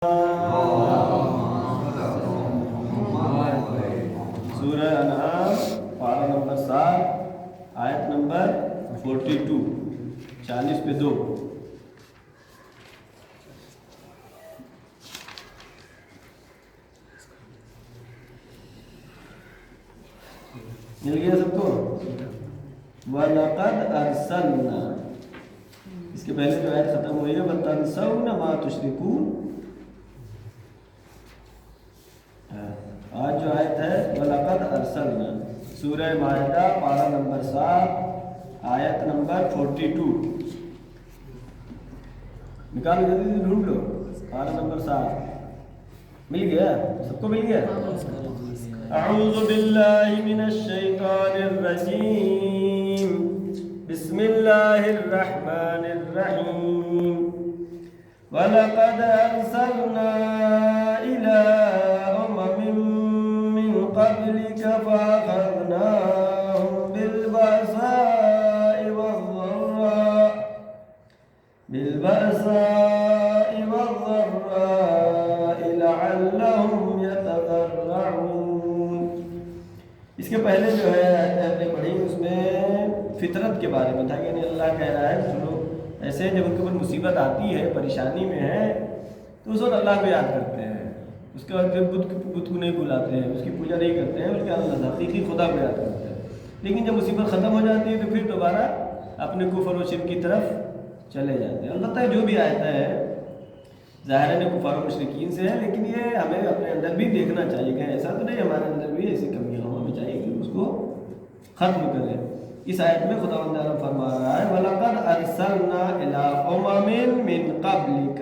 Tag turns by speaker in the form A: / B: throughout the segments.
A: سورہ انعام پارہ نمبر 7 آیت نمبر 42 40 پہ 2. مل گیا سب کو؟ وَلَقَدْ أَرْسَلْنَا. اس کے پہلے جو آیت ختم ہوئی ہے وَتَنْسَوْنَ مَا تُشْرِكُونَ. آج جو آیت ہے وَلَقَدْ أَرْسَلْنَا سورہ مائدہ پارہ نمبر 7 آیت نمبر 42. نکالو جلدی سے ڈھونڈ لو. پارہ نمبر 7 مل گیا سب کو؟ مل گیا. اعوذ باللہ من الشیطان الرجیم. بسم اللہ الرحمن الرحیم. وَلَقَدْ أَرْسَلْنَا إِلَىٰ أُمَمٍ مِّن قَبْلِكَ فَأَخَذْنَاهُم بِالْبَأْسَاءِ وَالضَّرَّاءِ لَعَلَّهُمْ يَتَضَرَّعُونَ. اس کے پہلے جو ہے آیت ہم نے پڑھی اس میں فطرت کے بارے میں تھا کہ یعنی اللہ کہہ رہا ہے چلو ایسے جب ان کے اوپر مصیبت آتی ہے پریشانی میں ہے تو اس وقت اللہ کو یاد کرتے ہیں. اس کے بعد پھر بت کو نہیں بلاتے ہیں, اس کی پوجا نہیں کرتے ہیں, بلکہ اللہ حقیقی خدا کو یاد کرتے ہیں. لیکن جب مصیبت ختم ہو جاتی ہے تو پھر دوبارہ اپنے کفر و شرک کی طرف چلے جاتے ہیں. البتہ جو بھی آیت ہے ظاہر ہے کفار و مشرکین سے ہے, لیکن یہ ہمیں اپنے اندر بھی دیکھنا چاہیے کہ ایسا تو نہیں ہمارے اندر بھی ایسی کمیاں ہوں, ہمیں چاہیے کہ اس کو ختم کریں. اس آیت میں خداوند عالم فرما رہا ہے وَلَقَدْ أَرْسَلْنَا إِلَىٰ أُمَمٍ مِّن قَبْلِكَ.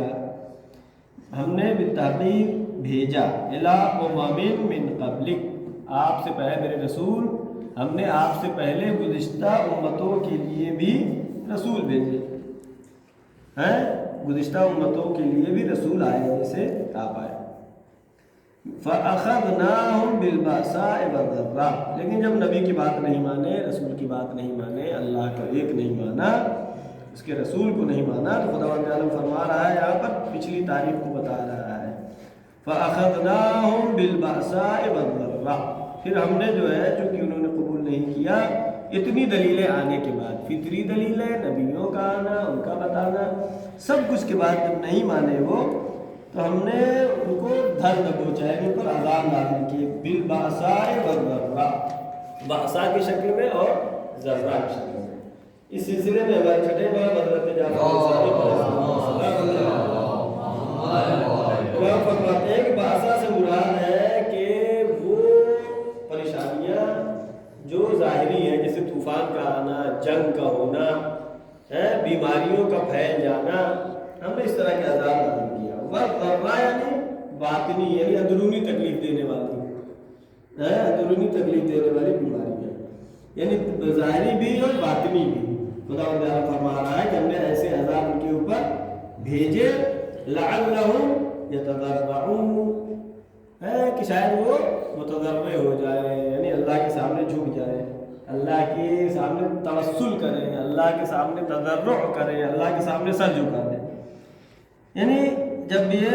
A: ہم نے بالتحقیق بھیجا إِلَىٰ أُمَمٍ مِّن قَبْلِكَ, آپ سے پہلے میرے رسول, ہم نے آپ سے پہلے گزشتہ امتوں کے لیے بھی رسول بھیجے ہیں. گزشتہ امتوں کے لیے بھی رسول آئے جیسے آپ آئے. فَأَخَذْنَاهُمْ بِالْبَأْسَاءِ وَالضَّرَّاءِ. لیکن جب نبی کی بات نہیں مانے, رسول کی بات نہیں مانے, اللہ کا ایک نہیں مانا, اس کے رسول کو نہیں مانا, تو خداوند عالم فرما رہا ہے یہاں پر پچھلی تاریخ کو بتا رہا ہے فَأَخَذْنَاهُمْ بِالْبَأْسَاءِ وَالضَّرَّاءِ. پھر ہم نے جو ہے چونکہ انہوں نے قبول نہیں کیا اتنی دلیلیں آنے کے بعد, فطری دلیلیں, نبیوں کا آنا, ان کا بتانا, سب کچھ کے بعد جب نہیں مانے وہ, تو ہم نے ان کو درد پہنچائے, ان پر عذاب نازل کیے بالبأساء والضراء, بأساء کی شکل میں اور ضراء کی شکل میں. اس سلسلے میں ہمارے چھٹے بار حضرت جعفر انصاری وہ فرماتے ہیں کہ بأساء سے مراد ہے کہ وہ پریشانیاں جو ظاہری ہیں جیسے طوفان کا آنا, جنگ کا ہونا, بیماریوں کا پھیل جانا, ہم نے اس طرح کے عذاب نازل کیا. والضراء یعنی باطنی, یعنی اندرونی تکلیف دینے والی, اندرونی تکلیف دینے والی بیماریاں, یعنی ظاہری بھی اور باطنی بھی. خداوند تعالیٰ فرما رہا ہے کہ ہم نے ایسے عذاب ان کے اوپر بھیجے لعلہم یتضرعون, کہ شاید وہ متضرع ہو جائے, یعنی اللہ کے سامنے جھک جائے, اللہ کے سامنے توسل کریں, اللہ کے سامنے تضرع کریں, اللہ کے سامنے سر جھکا دیں. یعنی جب یہ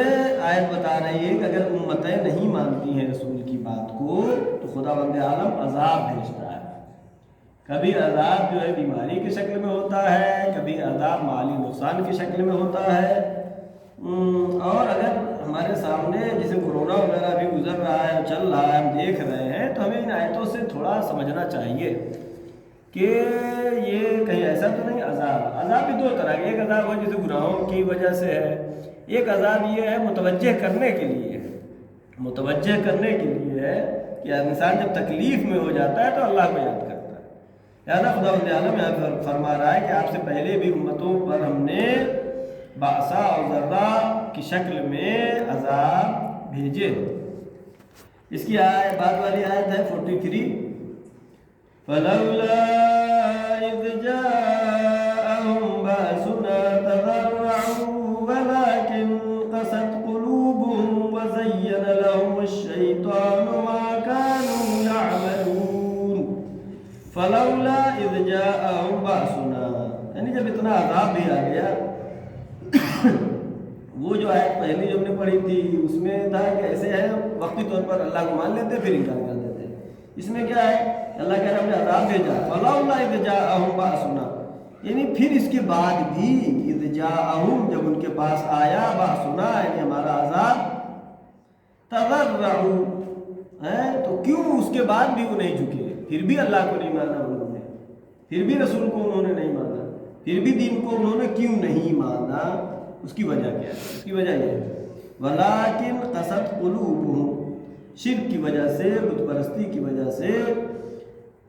A: آیت بتا رہی ہے کہ اگر امتیں نہیں مانتی ہیں رسول کی بات کو تو خداوند عالم عذاب بھیجتا ہے. کبھی عذاب جو ہے بیماری کی شکل میں ہوتا ہے, کبھی عذاب مالی نقصان کی شکل میں ہوتا ہے, اور اگر ہمارے سامنے جیسے کورونا وغیرہ بھی گزر رہا ہے, چل رہا ہے, ہم دیکھ رہے ہیں, تو ہمیں ان آیتوں سے تھوڑا سمجھنا چاہیے کہ یہ کہیں ایسا تو نہیں. عذاب بھی دو طرح کے, ایک عذاب ہو جیسے گناہوں کی وجہ سے ہے, ایک عذاب یہ ہے متوجہ کرنے کے لیے ہے, متوجہ کرنے کے لیے ہے کہ انسان جب تکلیف میں ہو جاتا ہے تو اللہ کو یاد کرتا ہے. لہٰذا خداوند عالم یہاں پر فرما رہا ہے کہ آپ سے پہلے بھی امتوں پر ہم نے بأساء اور ضراء کی شکل میں عذاب بھیجے. اس کی بعد والی آیت ہے 43 فَلَوْلَا إِذْ جَاءَهُمْ بَأْسُنَا تَضَرَّعُوا وَلَكِنْ قَسَتْ قُلُوبُهُمْ وَزَيَّنَ لَهُمُ الشَّيْطَانُ مَا كَانُوا يَعْمَلُونَ. فَلَوْلَا إِذْ جَاءَهُمْ بَأْسُنَا, یعنی جب اتنا عذاب بھی آ گیا, وہ جو آیت پہلی جو ہم نے پڑھی تھی اس میں تھا کہ ایسے ہے وقتی طور پر اللہ کو مان لیتے پھر انکار کر دیتے. اس میں کیا ہے اللہ کہہ رہا ہم نے عذاب بھیجا فلولا اذ جاءہم بأسنا، یعنی پھر اس کے بعد بھی اذ جاءہم جب ان کے پاس آیا بأسنا یعنی ہمارا عذاب تضرعوا تو کیوں اس کے بعد بھی وہ نہیں جھکے، پھر بھی اللہ کو نہیں مانا انہوں نے، پھر بھی رسول کو انہوں نے نہیں مانا، پھر بھی دین کو انہوں نے کیوں نہیں مانا، اس کی وجہ کیا ہے؟ اس کی وجہ یہ ہے ولیکن قست قلوبہم، شرک کی وجہ سے، بت پرستی کی وجہ سے،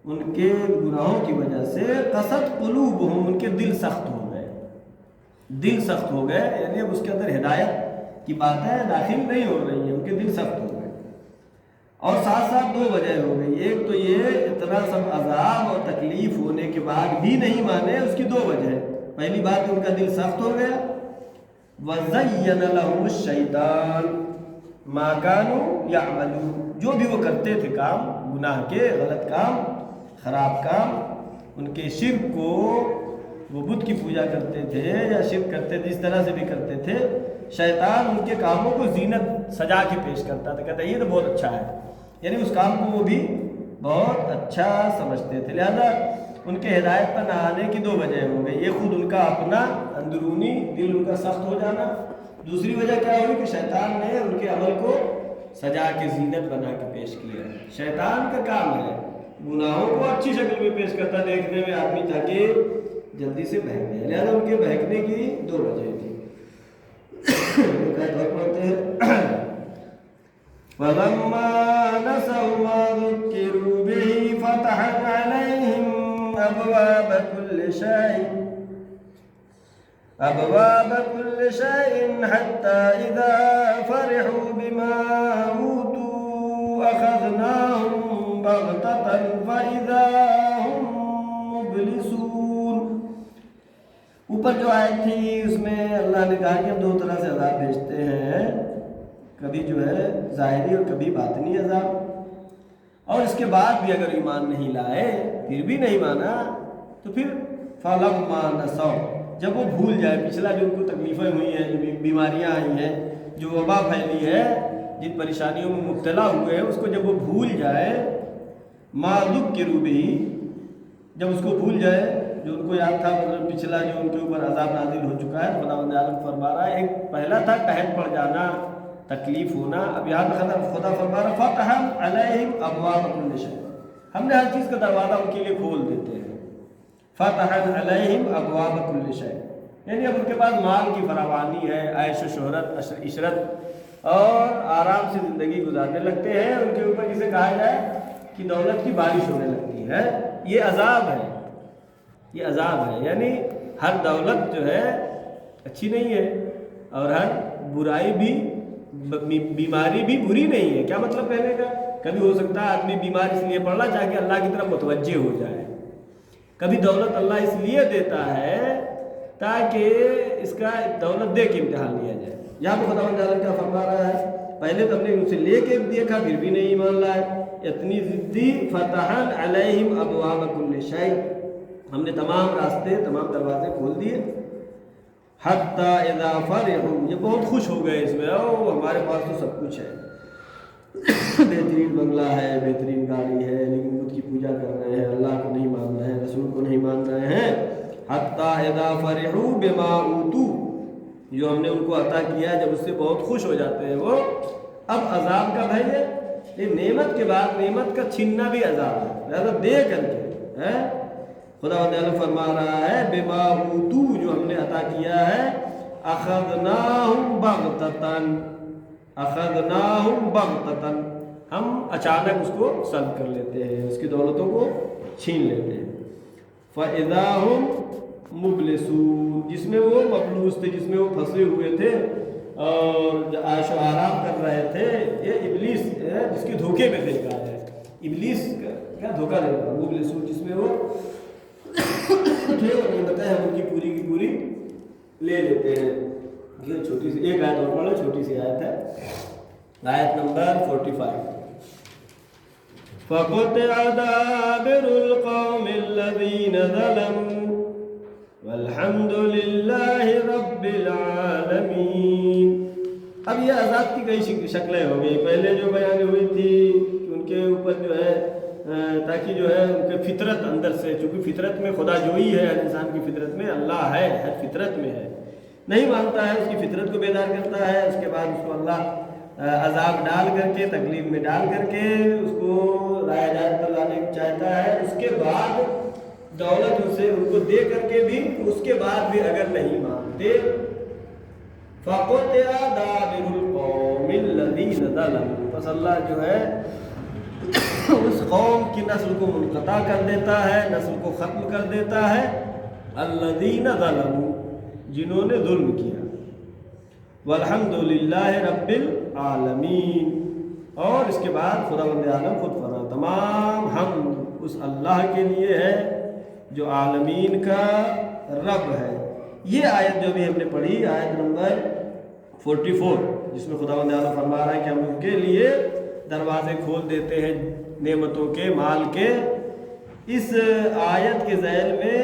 A: ان کے گناہوں کی وجہ سے قست قلوبہم، ان کے دل سخت ہو گئے، دل سخت ہو گئے یعنی اب اس کے اندر ہدایت کی باتیں داخل نہیں ہو رہی ہیں، ان کے دل سخت ہو گئے. اور ساتھ ساتھ دو وجہ ہو گئی، ایک تو یہ اتنا سب عذاب اور تکلیف ہونے کے بعد بھی نہیں مانے، اس کی دو وجہ ہے. پہلی بات ان کا دل سخت ہو گیا وَزَيَّنَ لَهُمُ الشَّيْطَانُ مَا كَانُوا يَعْمَلُونَ، جو بھی وہ کرتے تھے کام، گناہ کے، غلط کام، خراب کام، ان کے شرک کو، وہ بت کی پوجا کرتے تھے یا شرک کرتے تھے، اس طرح سے بھی کرتے تھے، شیطان ان کے کاموں کو زینت سجا کے پیش کرتا تھا، کہتا ہے یہ تو بہت اچھا ہے، یعنی اس کام کو وہ بھی بہت اچھا سمجھتے تھے. لہذا ان کے ہدایت پر نہ آنے کی دو وجہ ہو گئی، یہ خود ان کا اپنا اندرونی دل ان کا سخت ہو جانا، دوسری وجہ کیا ہوئی کہ شیطان نے ان کے عمل کو سجا کے زینت بنا کے پیش کیا. شیطان کا کام ہے گناہوں کو اچھی شکل میں پیش کرتا، دیکھنے میں آدمی تاکہ جلدی سے بہک جائے، لہذا ان کے بہکنے کی دو وجہ تھی. پڑھتے ہیں فَلَمَّا نَسَوْا مَا ذُكِّرُوا بِهِ فَتَحْنَا عَلَيْهِمْ أَبْوَابَ كُلِّ شَيْءٍ حَتَّى إِذَا فَرِحُوا بِمَا أُوتُوا أَخَذْنَاهُمْ بَغْتَةً فَإِذَا هُمْ مُبْلِسُونَ. اوپر جو آیت تھی اس میں اللہ نے کہا کہ ہم دو طرح سے عذاب بھیجتے ہیں، کبھی جو ہے ظاہری اور کبھی باطنی عذاب، اور اس کے بعد بھی اگر ایمان نہیں لائے، پھر بھی نہیں مانا، تو پھر فَلَمَّا نَسَوْا، جب وہ بھول جائے پچھلا جو ان کو تکلیفیں ہوئی ہیں، جو بیماریاں آئی ہیں، جو وبا پھیلی ہے، جن پریشانیوں میں مبتلا ہوئے ہیں، اس کو جب وہ بھول جائے مَا ذُكِّرُوا بِهِ، جب اس کو بھول جائے جو ان کو یاد تھا، مطلب پچھلا جو ان کے اوپر عذاب نازل ہو چکا ہے، خداوند عالم فرما رہا ہے، ایک پہلا تھا قحط پڑ جانا، تکلیف ہونا، اب یہاں خدا فرما رہا فَتَحْنَا عَلَيْهِمْ أَبْوَابَ كُلِّ شَيْءٍ، ہم نے ہر چیز کا دروازہ ان کے لیے کھول دیتے ہیں. فَتَحْنَا عَلَيْهِمْ أَبْوَابَ كُلِّ شَيْءٍ، یعنی اب ان کے پاس مال کی فراوانی ہے، عیش و شہرت، عشرت اور آرام سے زندگی گزارنے لگتے ہیں، ان کے اوپر جسے کہا جائے کہ دولت کی بارش ہونے لگتی ہے. یہ عذاب ہے، یہ عذاب ہے، یعنی ہر دولت جو ہے اچھی نہیں ہے، اور ہر برائی بھی، بیماری بھی بری نہیں ہے. کیا مطلب کہنے کا؟ کبھی ہو سکتا ہے آدمی بیمار اس لیے پڑ رہا تاکہ اللہ کی طرف متوجہ ہو جائے، کبھی دولت اللہ اس لیے دیتا ہے تاکہ اس کا دولت دے کے امتحان لیا جائے. یہاں پہ خداوند عالم کیا فرما رہا ہے، پہلے تو ہم نے ان سے لے کے دیکھا پھر بھی نہیں ایمان لائے، اتنی ضدی. فَتَحْنَا عَلَيْهِمْ أَبْوَابَ كُلِّ شَيْءٍ، ہم نے تمام راستے، تمام دروازے کھول دیے. حَتَّى إِذَا فَرِحُوا، یہ بہت خوش ہو گئے اس میں، ہمارے پاس تو سب کچھ ہے، بہترین بنگلہ ہے، بہترین گاڑی ہے، لیکن بت کی پوجا کر رہے ہیں، اللہ کو نہیں مان رہے ہیں، رسول کو نہیں مان رہے ہیں. حَتَّى إِذَا فَرِحُوا بِمَا أُوتُوا، جو ہم نے ان کو عطا کیا ہے، جب اس سے بہت خوش ہو جاتے ہیں وہ، اب عذاب کا بھائی ہے، یہ نعمت کے بعد نعمت کا چھیننا بھی عذاب ہے، لہذا دے کر کے خداوند عالم فرما رہا ہے بِمَا أُوتُوا، جو ہم نے عطا کیا ہے، أَخَذْنَاهُمْ بَغْتَةً، أَخَذْنَاهُمْ بَغْتَةً، ہم اچانک اس کو سلب کر لیتے ہیں، اس کی دولتوں کو چھین لیتے ہیں. فَإِذَا هُمْ مُبْلِسُونَ، جس میں وہ مبلوس تھے، جس میں وہ پھنسے ہوئے تھے اور عیش و آرام کر رہے تھے. یہ ابلیس ہے جس کے دھوکے میں دے گا ہے، ابلیس کا دھوکہ دے گا. مبلسون جس میں وہ تھے اور نعمتیں ہم ان کی پوری کی پوری لے لیتے ہیں. یہ چھوٹی سی ایک آیت اور پڑھو، چھوٹی سی آیت ہے، آیت نمبر 45. فَقُطِعَ دَابِرُ الْقَوْمِ الَّذِينَ ظَلَمُوا وَالْحَمْدُ لِلَّهِ رَبِّ الْعَالَمِينَ. اب یہ عذاب کی کئی شکلیں ہو گئی. پہلے جو بیان ہوئی تھی کہ ان کے اوپر جو ہے تاکہ جو ہے ان کے فطرت اندر سے، چونکہ فطرت میں خدا جوئی ہے، ہر انسان کی فطرت میں اللہ ہے، ہر فطرت میں ہے، نہیں مانتا ہے، اس کی فطرت کو بیدار کرتا ہے. اس کے بعد اس کو اللہ عذاب ڈال کر کے، تکلیف میں ڈال کر کے اس کو رائے ہدایت پر لانے چاہتا ہے. اس کے بعد دولت اسے ان کو دے کر کے بھی، اس کے بعد بھی اگر نہیں مانتے فَقُطِعَ دَابِرُ الْقَوْمِ الَّذِينَ ظَلَمُوا، پس اللہ جو ہے اس قوم کی نسل کو منقطع کر دیتا ہے، نسل کو ختم کر دیتا ہے. الَّذِينَ ظَلَمُوا، جنہوں نے ظلم کیا. وَالْحَمْدُ لِلَّهِ رَبِّ الْعَالَمِينَ، اور اس کے بعد خداوند عالم خود فرماتا تمام حمد اس اللہ کے لیے ہے جو عالمین کا رب ہے. یہ آیت جو بھی ہم نے پڑھی، آیت نمبر 44، جس میں خداوند عالم فرما رہا ہے کہ ہم ان کے لیے دروازے کھول دیتے ہیں نعمتوں کے، مال کے. اس آیت کے ذیل میں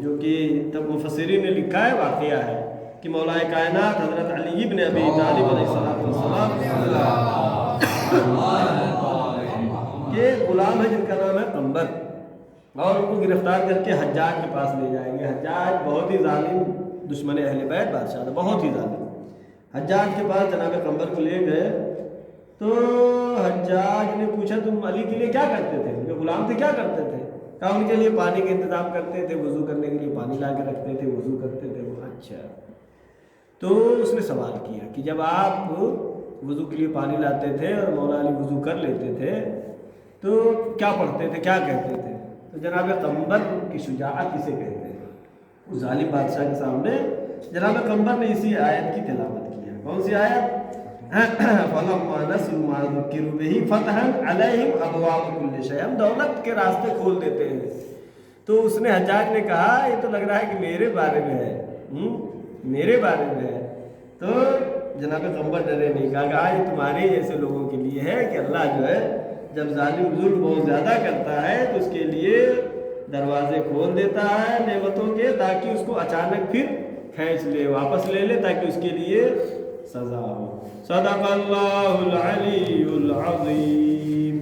A: جو کہ تب مفسرین نے لکھا ہے، واقعہ ہے کہ مولا کائنات حضرت علی بن ابی طالب علیہ السلام کے غلام ہے جن کا نام ہے قنبر، اور ان کو گرفتار کر کے حجاج کے پاس لے جائیں گے. حجاج بہت ہی ظالم دشمن اہل بیت بادشاہ تھا، بہت ہی ظالم. حجاج کے پاس جناب قنبر کو لے گئے تو حجاج نے پوچھا تم علی کے لیے کیا کرتے تھے؟ جو غلام تھے کیا کرتے تھے؟ کہا ان کے لیے پانی کا انتظام کرتے تھے، وضو کرنے کے لیے پانی لا کے رکھتے تھے، وضو کرتے تھے. وہ اچھا. تو اس نے سوال کیا کہ جب آپ وضو کے لیے پانی لاتے تھے اور مولا علی وضو کر لیتے تھے تو کیا پڑھتے تھے، کیا کہتے تھے؟ تو جناب قنبر کی شجاعت کسے کہتے ہیں؟ اس ظالم بادشاہ کے سامنے جناب قنبر نے اسی آیت کی تلاوت کیا. کون سی آیت؟ فَلَمَّا نَسُوا مَا ذُكِّرُوا بِهِ فَتَحْنَا عَلَيْهِمْ أَبْوَابَ كُلِّ شَيْءٍ، ہم دولت کے راستے کھول دیتے ہیں. تو اس نے حجاج نے کہا یہ تو لگ رہا ہے کہ میرے بارے میں ہے، میرے بارے میں ہے. تو جناب قنبر ڈرے نہیں، کہا کہ یہ تمہارے جیسے لوگوں کے لیے ہے کہ اللہ جو ہے جب ظالم ظلم بہت زیادہ کرتا ہے تو اس کے لیے دروازے کھول دیتا ہے نعمتوں کے، تاکہ اس کو اچانک پھر کھینچ لے، واپس لے لے، تاکہ اس کے لیے سزا ہو. صدق اللہ العلی العظیم.